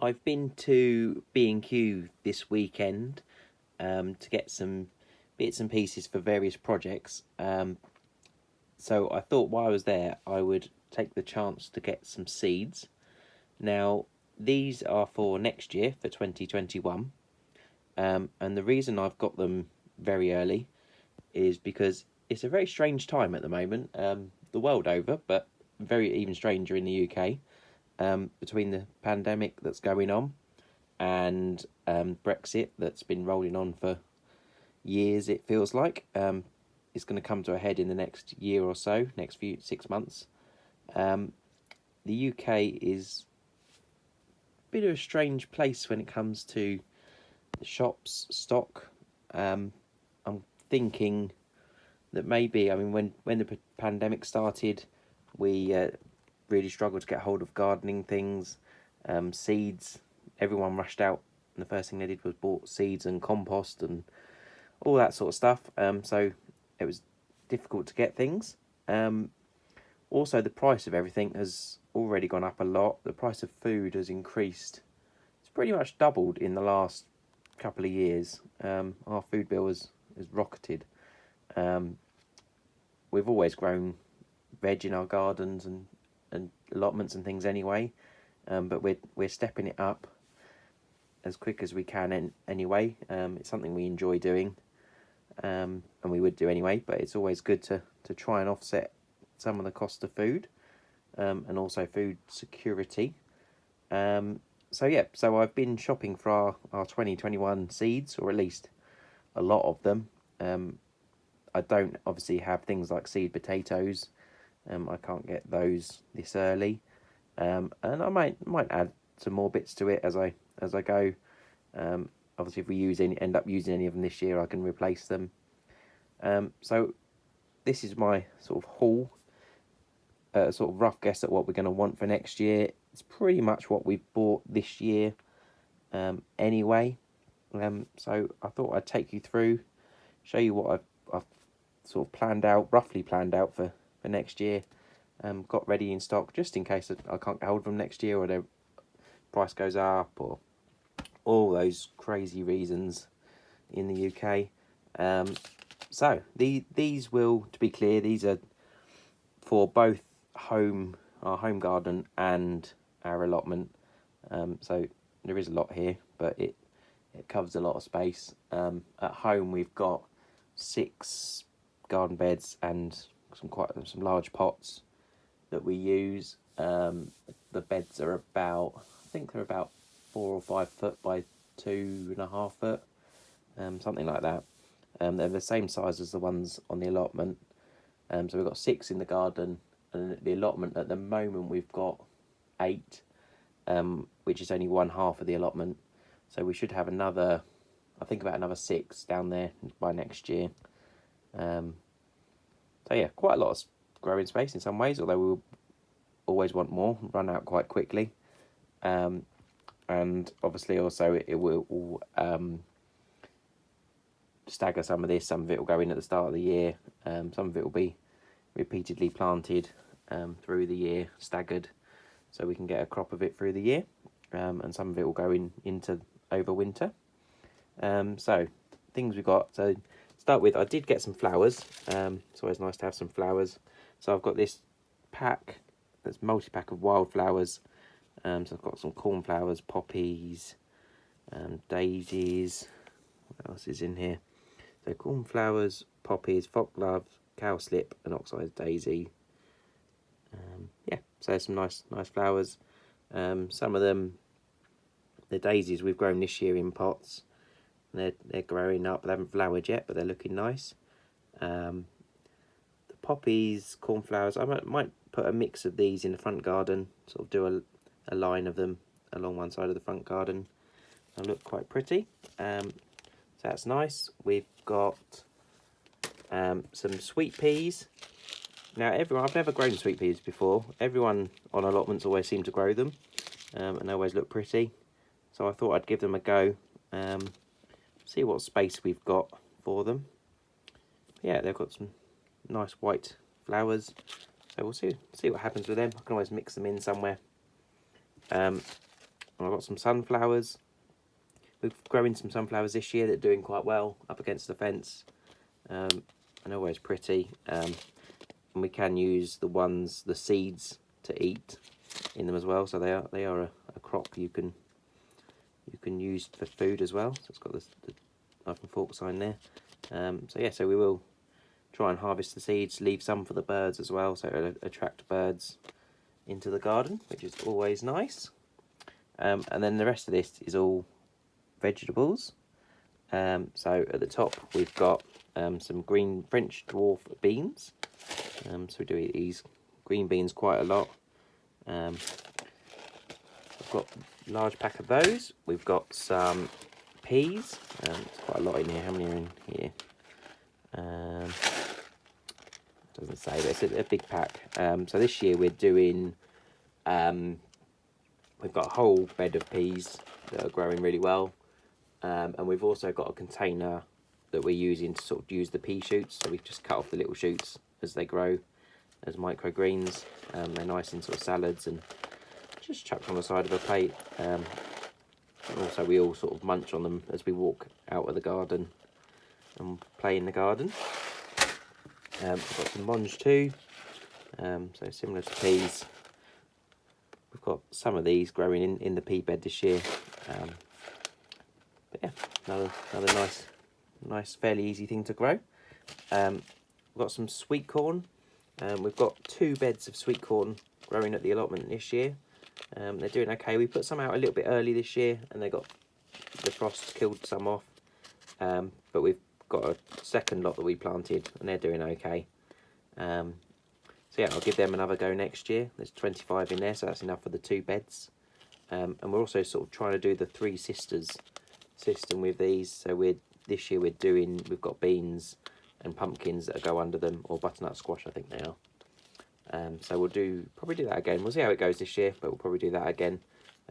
I've been to B&Q this weekend to get some bits and pieces for various projects. So I thought while I was there, I would take the chance to get some seeds. Now, these are for next year, for 2021. And the reason I've got them very early is because it's a very strange time at the moment, the world over, but very even stranger in the UK. Between the pandemic that's going on and Brexit that's been rolling on for years, it feels like. It's going to come to a head in the next year or so, next few 6 months. The UK is a bit of a strange place when it comes to the shops stock. I'm thinking that maybe, when the pandemic started, we really struggled to get hold of gardening things, seeds. Everyone rushed out, and the first thing they did was bought seeds and compost and all that sort of stuff. So it was difficult to get things. Also, the price of everything has already gone up a lot. The price of food has increased. It's pretty much doubled in the last couple of years. Our food bill has rocketed. We've always grown veg in our gardens and allotments and things anyway, but we're stepping it up as quick as we can anyway. It's something we enjoy doing, and we would do anyway, but it's always good to try and offset some of the cost of food, and also food security. So I've been shopping for our 2021 seeds, or at least a lot of them. I don't obviously have things like seed potatoes. I can't get those this early, and I might add some more bits to it as I go. Obviously, if we end up using any of them this year, I can replace them. So this is my sort of haul, sort of rough guess at what we're going to want for next year. It's pretty much what we've bought this year, anyway. So I thought I'd take you through, show you what I've sort of roughly planned out for next year. Got ready in stock just in case I can't get hold of them next year, or the price goes up, or all those crazy reasons in the UK. So these will, to be clear, these are for both our home garden and our allotment. So there is a lot here, but it covers a lot of space. At home we've got 6 garden beds and some large pots that we use. The beds are I think they're about 4 or 5 foot by 2.5 foot, something like that. They're the same size as the ones on the allotment. So we've got 6 in the garden, and the allotment at the moment we've got 8, which is only one half of the allotment. So we should have another 6 down there by next year. So yeah, quite a lot of growing space in some ways, although we'll always want more, run out quite quickly. And obviously also it will stagger some of this. Some of it will go in at the start of the year. Some of it will be repeatedly planted through the year, staggered, so we can get a crop of it through the year. And some of it will go into over winter. So things we've got. So start with, I did get some flowers. It's always nice to have some flowers. So I've got this pack, that's multi-pack of wildflowers. So I've got some cornflowers, poppies, daisies. What else is in here? So cornflowers, poppies, foxglove, cowslip, and oxeye daisy. Yeah, so there's some nice flowers. Some of them, the daisies we've grown this year in pots. They're growing up. They haven't flowered yet, but they're looking nice. The poppies, cornflowers, I might put a mix of these in the front garden, sort of do a line of them along one side of the front garden. They'll look quite pretty. So that's nice. We've got some sweet peas. Now, I've never grown sweet peas before. Everyone on allotments always seem to grow them, and they always look pretty. So I thought I'd give them a go. See what space we've got for them. Yeah, they've got some nice white flowers, so we'll see what happens with them. I can always mix them in somewhere. I've I've got some sunflowers. We're growing some sunflowers this year that are doing quite well up against the fence, and always pretty. And we can use the seeds to eat in them as well. So they are a crop you can use for food as well. So it's got the knife and fork sign there. So yeah, so we will try and harvest the seeds, leave some for the birds as well, so it'll attract birds into the garden, which is always nice. And then the rest of this is all vegetables. So at the top we've got some green French dwarf beans. So we do eat these green beans quite a lot. I've got a large pack of those. We've got some peas. There's quite a lot in here. How many are in here? Doesn't say, but it's a big pack. So this year we're doing, we've got a whole bed of peas that are growing really well. And we've also got a container that we're using to sort of use the pea shoots. So we've just cut off the little shoots as they grow as microgreens. They're nice in sort of salads and just chucked on the side of a plate. And also we all sort of munch on them as we walk out of the garden and play in the garden. We've got some mange too, so similar to peas. We've got some of these growing in the pea bed this year. But yeah, another nice, fairly easy thing to grow. We've got some sweet corn. We've got 2 beds of sweet corn growing at the allotment this year. They're doing okay. We put some out a little bit early this year, and they got the frost killed some off. But we've got a second lot that we planted, and they're doing okay. So yeah, I'll give them another go next year. There's 25 in there, so that's enough for the 2 beds. And we're also sort of trying to do the 3 sisters system with these. So this year we've got beans and pumpkins that go under them, or butternut squash I think they are. So we'll probably do that again. We'll see how it goes this year, but we'll probably do that again.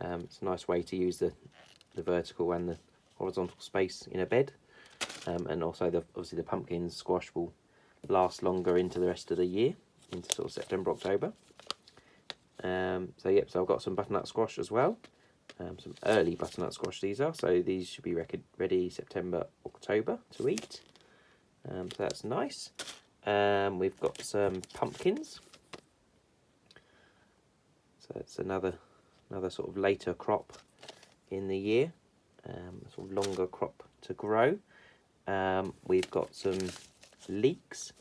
It's a nice way to use the vertical and the horizontal space in a bed. And also obviously the pumpkin squash will last longer into the rest of the year, into sort of September, October. So I've got some butternut squash as well. Some early butternut squash these are, so these should be ready September, October to eat. So that's nice. We've got some pumpkins. So it's another sort of later crop in the year, sort of longer crop to grow. We've got some leeks.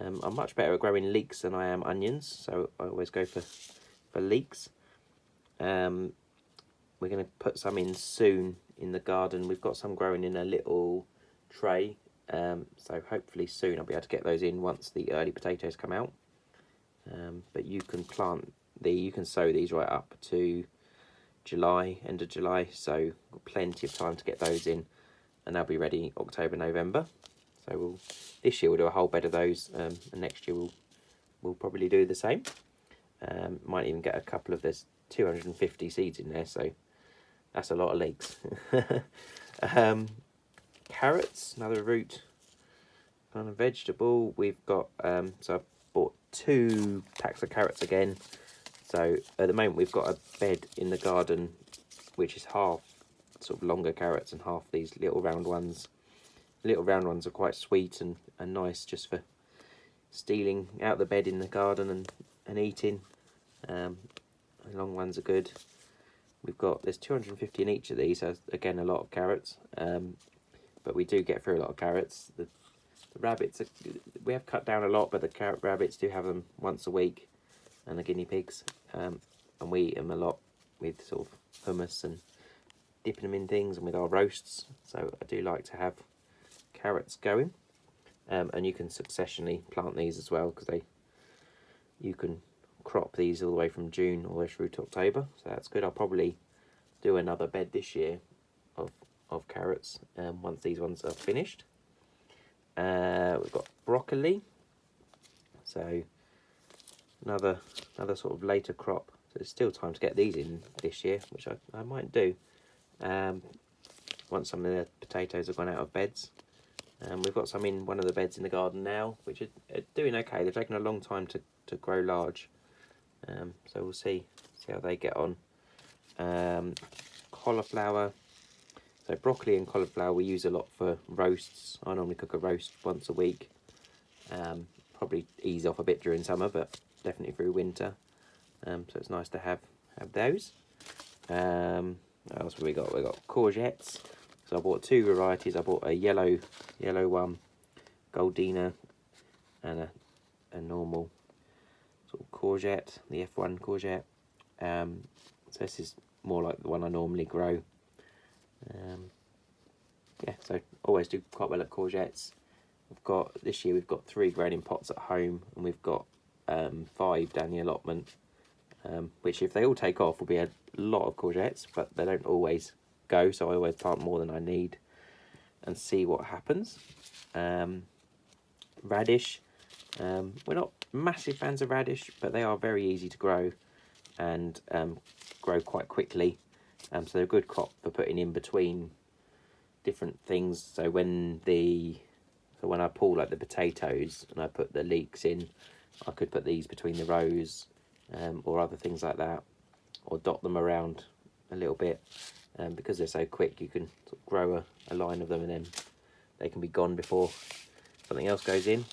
I'm much better at growing leeks than I am onions, so I always go for leeks. We're going to put some in soon in the garden. We've got some growing in a little tray, so hopefully soon I'll be able to get those in once the early potatoes come out. But you can you can sow these right up to July, end of July, so got plenty of time to get those in, and they'll be ready October, November. So this year we'll do a whole bed of those, and next year we'll probably do the same. Might even get a couple of, there's 250 seeds in there, so that's a lot of leeks. Carrots, another root kind of vegetable. We've got, so I've bought 2 packs of carrots again. So at the moment we've got a bed in the garden which is half sort of longer carrots and half these little round ones. The little round ones are quite sweet and nice just for stealing out the bed in the garden and eating. The long ones are good. There's 250 in each of these, so again a lot of carrots, but we do get through a lot of carrots. The rabbits, we have cut down a lot, but the rabbits do have them once a week, and the guinea pigs, and we eat them a lot with sort of hummus and dipping them in things and with our roasts. So I do like to have carrots going, and you can successionally plant these as well, because you can crop these all the way from June all the way through to October, so that's good. I'll probably do another bed this year of carrots once these ones are finished. We've got broccoli, so another sort of later crop, so there's still time to get these in this year, which I might do once some of the potatoes have gone out of beds. We've got some in one of the beds in the garden now, which are doing okay. They've taken a long time to grow large, so we'll see how they get on. Cauliflower. So broccoli and cauliflower we use a lot for roasts. I normally cook a roast once a week. Probably ease off a bit during summer, but definitely through winter. So it's nice to have those. What else have we got? We got courgettes. So I bought two varieties. I bought a yellow one, Goldina, and a normal sort of courgette, the F1 courgette. So this is more like the one I normally grow. Yeah, so always do quite well at courgettes. This year we've got 3 grown in pots at home, and we've got 5 down the allotment, which if they all take off will be a lot of courgettes, but they don't always go, so I always plant more than I need and see what happens. Radish, we're not massive fans of radish, but they are very easy to grow and grow quite quickly, so they're a good crop for putting in between different things. So when I pull like the potatoes and I put the leeks in, I could put these between the rows, or other things like that, or dot them around a little bit. Because they're so quick, you can sort of grow a line of them and then they can be gone before something else goes in.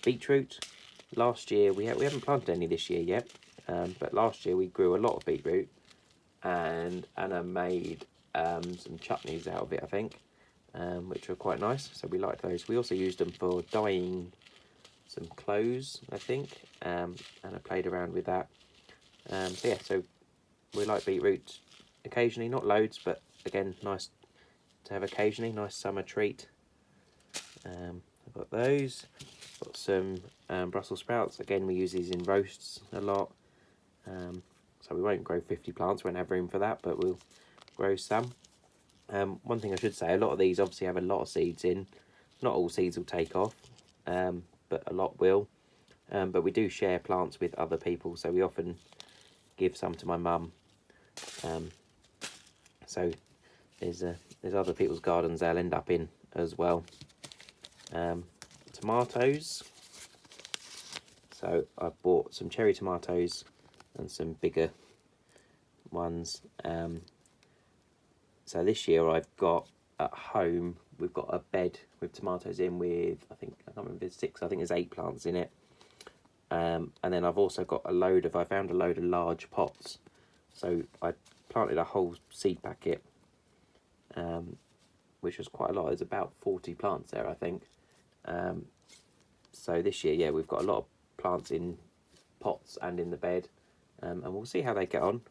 Beetroot. Last year we haven't planted any this year yet, but last year we grew a lot of beetroot, and Anna made some chutneys out of it, I think, which were quite nice. So we liked those. We also used them for dyeing some clothes, I think, and I played around with that. So yeah, so we like beetroot occasionally, not loads, but again, nice to have occasionally. Nice summer treat. I've got those. Got some Brussels sprouts. Again, we use these in roasts a lot. So we won't grow 50 plants, won't have room for that, but we'll grow some. One thing I should say, a lot of these obviously have a lot of seeds in. Not all seeds will take off, but a lot will. But we do share plants with other people, so we often give some to my mum. So there's other people's gardens they'll end up in as well. Tomatoes. So I've bought some cherry tomatoes and some bigger ones. So this year I've got at home, we've got a bed with tomatoes in with, I can't remember if there's 6, I think there's 8 plants in it. And then I've also got I found a load of large pots. So I planted a whole seed packet, which was quite a lot. There's about 40 plants there, I think. So this year, yeah, we've got a lot of plants in pots and in the bed, and we'll see how they get on.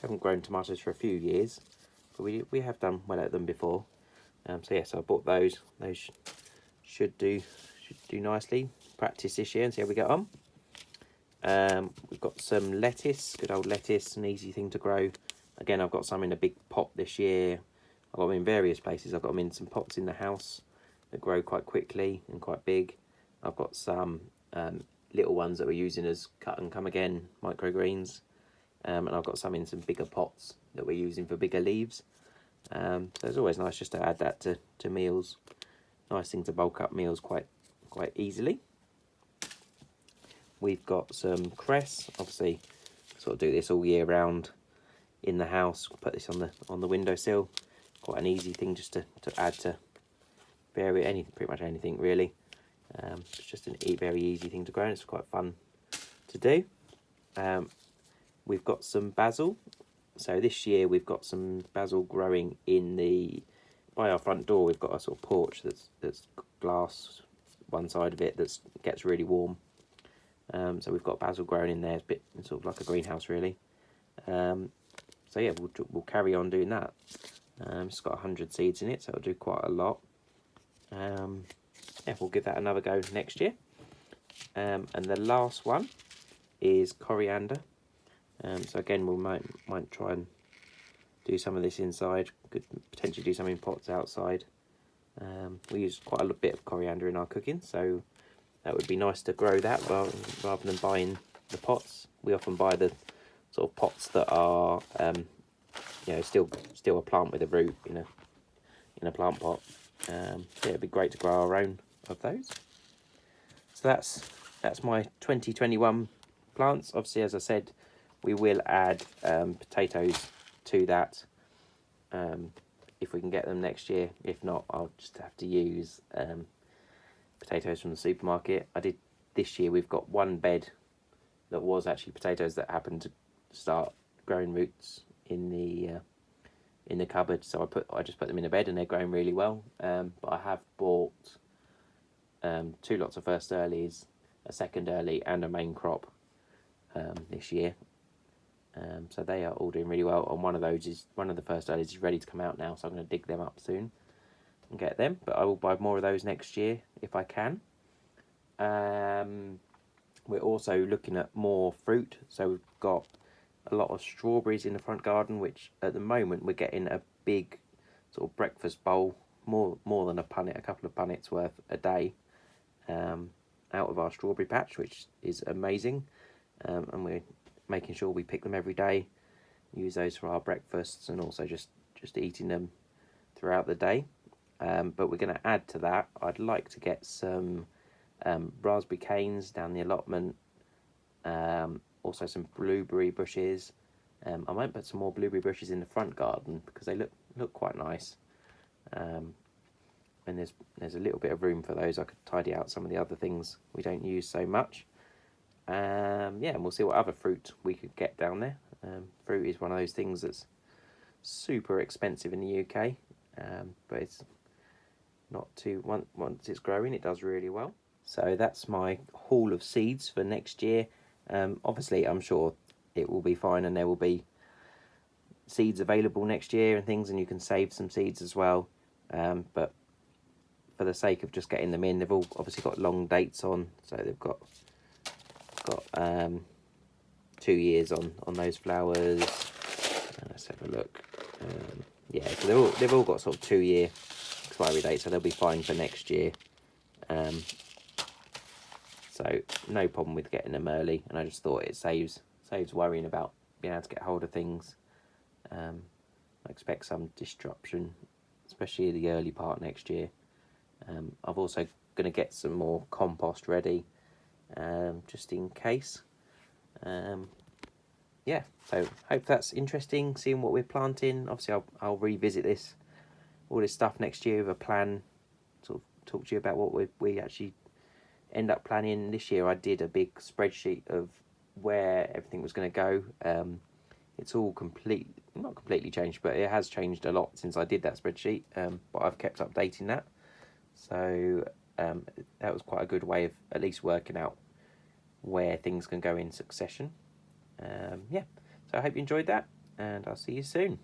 Haven't grown tomatoes for a few years, but we have done well at them before. So yeah, so I bought those. Those should do nicely. Practice this year and see how we get on. We've got some lettuce, good old lettuce, an easy thing to grow. Again, I've got some in a big pot this year. I've got them in various places. I've got them in some pots in the house that grow quite quickly and quite big. I've got some little ones that we're using as cut and come again microgreens, and I've got some in some bigger pots that we're using for bigger leaves. So it's always nice just to add that to meals. Nice thing to bulk up meals quite easily. We've got some cress. Obviously, sort of do this all year round in the house. Put this on the windowsill. Quite an easy thing just to add to pretty much anything really. It's just a very easy thing to grow, and it's quite fun to do. We've got some basil. So this year we've got some basil growing by our front door. We've got a sort of porch that's glass, one side of it that gets really warm. So we've got basil growing in there. It's a bit sort of like a greenhouse really. So yeah, we'll carry on doing that. It's got 100 seeds in it, so it'll do quite a lot. Yeah, we'll give that another go next year. And the last one is coriander. So again, we might try and do some of this inside. Could potentially do some in pots outside. We use quite a bit of coriander in our cooking, so that would be nice to grow that rather than buying the pots. We often buy the sort of pots that are still a plant with a root in a plant pot. Yeah, it'd be great to grow our own of those. So that's my 2021 plants. Obviously, as I said, we will add potatoes to that if we can get them next year. If not, I'll just have to use potatoes from the supermarket. I did this year. We've got one bed that was actually potatoes that happened to start growing roots in the cupboard. So I just put them in a bed and they're growing really well. But I have bought 2 lots of first earlies, a second early, and a main crop this year. So they are all doing really well. And one of the first earlies is ready to come out now. So I'm going to dig them up soon and get them. But I will buy more of those next year if I can. We're also looking at more fruit. So we've got a lot of strawberries in the front garden, which at the moment we're getting a big sort of breakfast bowl, more than a couple of punnets worth a day, out of our strawberry patch, which is amazing. And we're making sure we pick them every day, use those for our breakfasts, and also just eating them throughout the day. But we're going to add to that. I'd like to get some raspberry canes down the allotment, also some blueberry bushes. I might put some more blueberry bushes in the front garden because they look quite nice. And there's a little bit of room for those. I could tidy out some of the other things we don't use so much. And we'll see what other fruit we could get down there. Fruit is one of those things that's super expensive in the UK, but it's not too. Once it's growing, it does really well. So that's my haul of seeds for next year. Obviously, I'm sure it will be fine, and there will be seeds available next year and things, and you can save some seeds as well. But for the sake of just getting them in, they've all obviously got long dates on, so they've got 2 years on those flowers. Let's have a look. So they've all got sort of 2-year expiry date, so they'll be fine for next year. So no problem with getting them early, and I just thought it saves worrying about being able to get hold of things. I expect some disruption, especially the early part next year. I've also going to get some more compost ready, just in case. So hope that's interesting, seeing what we're planting. Obviously I'll revisit all this stuff next year with a plan, sort of talk to you about what we actually end up planning. This year I did a big spreadsheet of where everything was going to go. It's all not completely changed, but it has changed a lot since I did that spreadsheet, but I've kept updating that. So that was quite a good way of at least working out where things can go in succession. So I hope you enjoyed that, and I'll see you soon.